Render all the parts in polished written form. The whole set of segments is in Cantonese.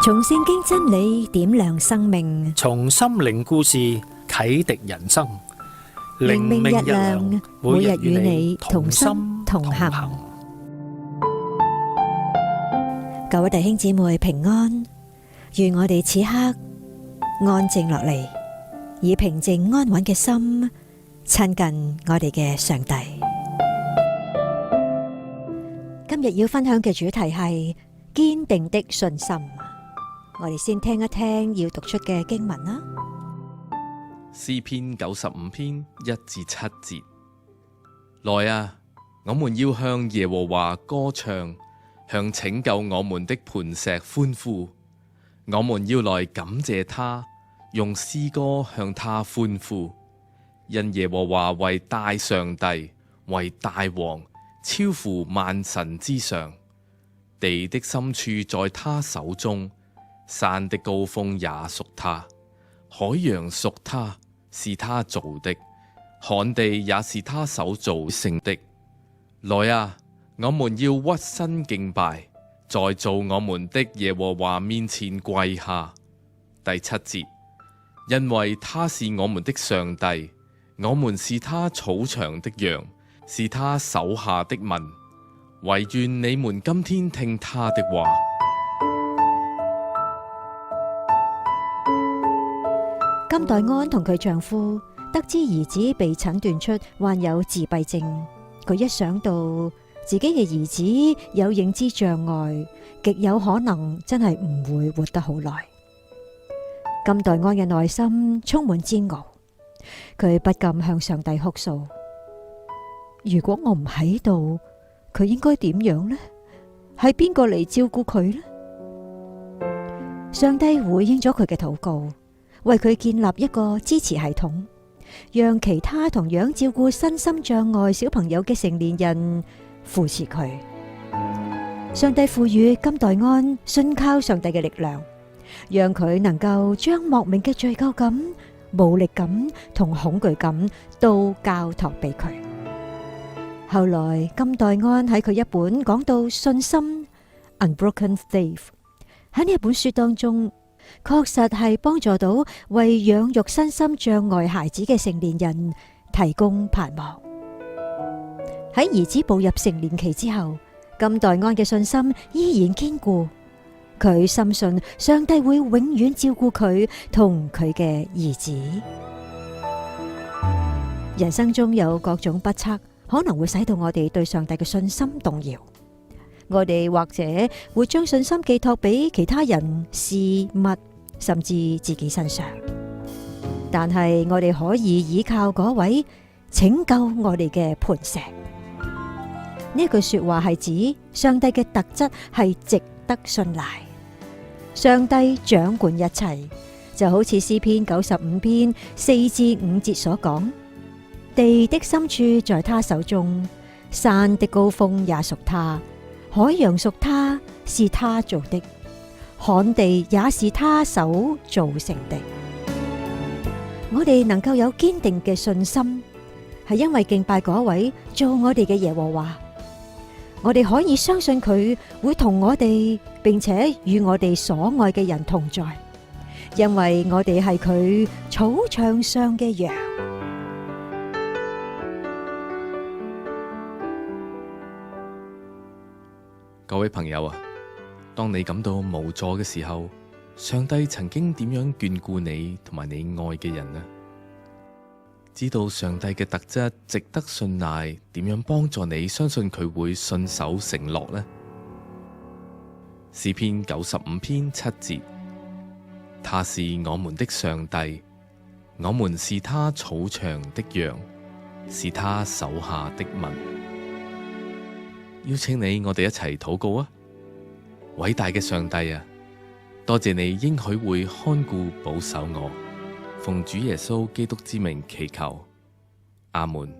從聖經真理點亮生命，從心靈故事啟迪人生。靈命日亮，每日與你同心同行。各位弟兄姊妹平安，願我哋此刻安靜落嚟，以平靜安穩嘅心親近我哋嘅上帝。今日要分享嘅主題係堅定的信心。我哋先聽一聽要讀出嘅經文啦。詩篇95篇1至7節：來啊，我們要向耶和華歌唱，向拯救我們的磐石歡呼。我們要來感謝他，用詩歌向他歡呼。因耶和華為大上帝，為大王，超乎萬神之上。地的深處在他手中，山的高峰也屬他，海洋屬他，是他造的，旱地也是他手造成的。來啊，我們要屈身敬拜，在造我們的耶和華面前跪下。第7節：因為他是我們的上帝，我們是他草場的羊，是他手下的民。惟願你們今天聽他的話。金代安同佢丈夫得知兒子被診斷出患有自閉症，佢一想到自己嘅兒子有認知障礙，極有可能真係唔會活得好耐。金代安嘅內心充滿煎熬，佢不禁向上帝哭訴：如果我唔喺度，佢應該點樣呢？係邊個嚟照顧佢呢？上帝回應咗佢嘅禱告，為佢建立一個支持系統，讓其他同樣照顧身心障礙小朋友嘅成年人扶持佢。上帝賦予金代安信靠上帝嘅力量，讓佢能夠將莫名嘅罪疚感、無力感同恐懼感都交託俾佢。後來金代安喺佢一本講到信心 Unbroken Faith 喺呢一本書當中，確實係幫助到為養育身心障礙孩子嘅成年人提供盼望。喺兒子步入成年期之後，金代安嘅信心依然堅固，佢深信上帝會永遠照顧佢同佢嘅兒子。人生中有各種不測，可能會使到我哋對上帝嘅信心動搖。我哋或者會將信心寄託俾其他人、事物，甚至自己身上。但係我哋可以依靠嗰位拯救我哋嘅磐石。呢句說話係指上帝嘅特質係值得信賴。上帝掌管一切，就好似詩篇95篇4至5節所講：地的深處在他手中，山的高峰也屬他，海洋屬他，是他造的，旱地也是他手造成的。我哋能夠有堅定嘅信心，係因為敬拜嗰位做我哋嘅耶和華。我哋可以相信佢會同我哋，並且與我哋所愛嘅人同在，因為我哋係佢草場上嘅羊。各位朋友啊，當你感到無助嘅時候，上帝曾經點樣眷顧你同埋你愛嘅人呢？知道上帝嘅特質值得信賴，點樣幫助你相信佢會信守承諾呢？詩篇95篇7節：他是我們的上帝，我們是他草場的羊，是他手下的民。邀請你，我哋一齊禱告啊！偉大嘅上帝啊，多謝你應許會看顧保守我，奉主耶穌基督之名祈求，阿門。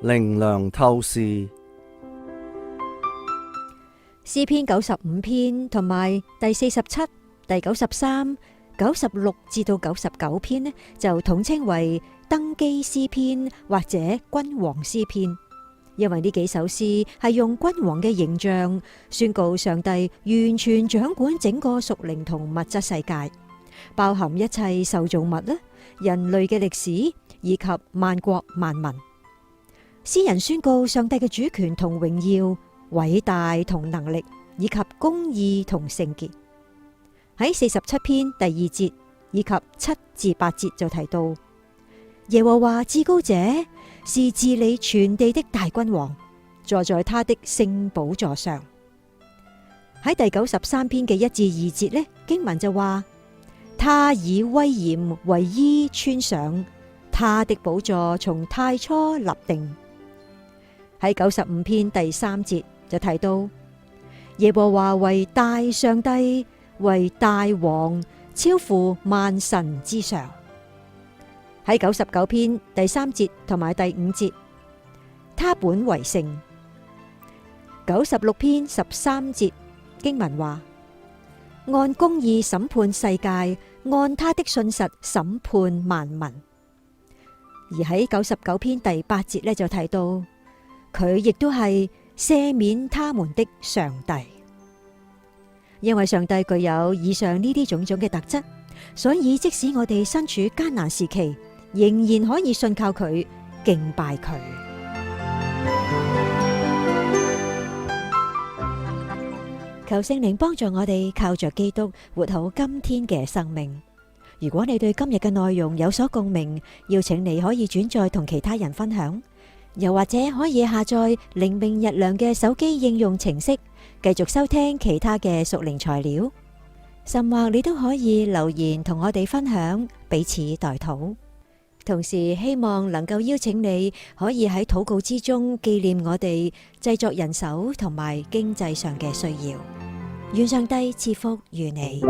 靈糧透視詩篇95篇同埋第47、第93、96至到99篇呢，就統稱為登基詩篇或者君王詩篇。因為呢幾首詩係用君王嘅形象宣告上帝完全掌管整個屬靈同物質世界，包含一切受造物啦、人類嘅歷史以及萬國萬民。詩人宣告上帝嘅主權同榮耀、偉大同能力，以及公義同聖潔。喺47篇第2節以及7至8節就提到，耶和華至高者是治理全地的大君王，坐在他的聖寶座上。喺第93篇嘅1至2節呢，經文就話，他以威嚴為衣穿上，他的寶座從太初立定。喺95篇第3節就提到，耶和華為大上帝，為大王，超乎萬神之上。喺99篇第3節同埋第5節，他本為聖。96篇13節經文話，按公義審判世界，按他的信實審判萬民。而喺99篇第8節呢，就提到，佢亦都係赦免他們的上帝。因為上帝具有以上呢啲種種嘅特質，所以即使我哋身處艱難時期，仍然可以信靠佢，敬拜佢。求聖靈幫助我哋靠着基督活好今天嘅生命。如果你對今日嘅內容有所共鳴，邀請你可以轉載同其他人分享，又或者可以下載靈命日糧嘅手機應用程式，繼續收聽其他嘅屬靈材料。甚或你都可以留言同我哋分享，彼此代禱。同時希望能夠邀請你可以喺禱告之中紀念我哋製作人手同埋經濟上嘅需要。願上帝賜福於你。